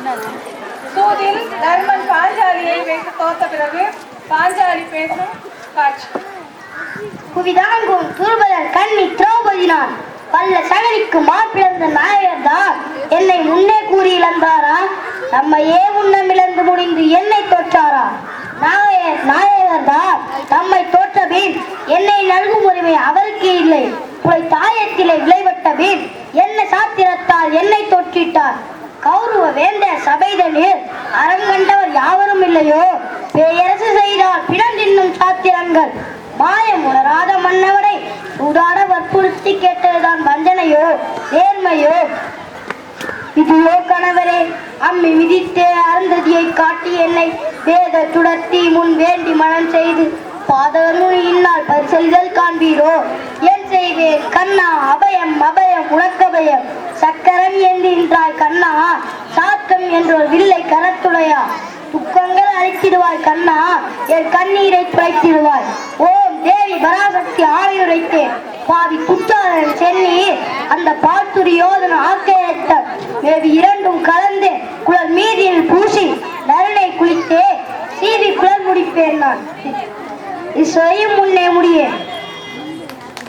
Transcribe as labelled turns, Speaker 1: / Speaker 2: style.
Speaker 1: சூதில் தர்மன் பாஞ்சாலியை வைத்து தோத்த பிறகு பாஞ்சாலி பேசும் காட்சி.
Speaker 2: புவிதாங்கும் துருபதன் கண்ணி திரௌபதி நான் பல்ல சகனிக்கு மாப்பிழந்த நாயகர் தான் என்னை முன்னே கூறி இழந்தாரா? நம்மையே முன்னமிழந்து முடிந்து என்னை தோற்றாரா? நாயகர் தான் நம்மை தோற்ற பின் என்னை நல்கும் உரிமை அவருக்கு இல்லை. புலை தாயத்திலே விளைவட்ட பின் என்ன சாத்திரத்தால் என்னை தோற்றிட்டார்? கௌரவ வேந்த சபைதனில் அறம் கண்டவர் யாவரும் இல்லையோ? பேரரசு செய்தால் பிணந்தின்னும் சாத்திரங்கள் மாயம் உணராத மன்னவரை சூதாட வற்புறுத்தி கேட்டதுதான் வஞ்சனையோ நேர்மையோ? இதுவோ கணவரே, அம்மி மிதித்தே அருந்ததியை காட்டி என்னை வேத சுடர்த்தி முன் வேண்டி மனம் செய்து பாதகமும் இன்னால் பரிசெய்தல் காண்பீரோ? என் செய்வேன் கண்ணா, அபயம் அபயம் உனக்கபயம். சக்கரம் ஏந்தின்றாய் கண்ணா, சாத்தம் என்றொரு வில்லை கரத்துடையா. துக்கங்கள் அழித்திடுவாய் கண்ணா, என் கண்ணீரை துடைத்திடுவாய். ஓம் தேவி பராசக்தி ஆணையுரைத்தேன் பாவி குற்றாளன் சென்னி அந்த பாத்துரியோதன ஆக்கையத்த மேவி இரண்டும் கலந்து குழல் மீதியில் பூசி நரனை குளித்தே சீவி குழல் முடிப்பேன் நான். இசையும் முன்னே முடியேன்.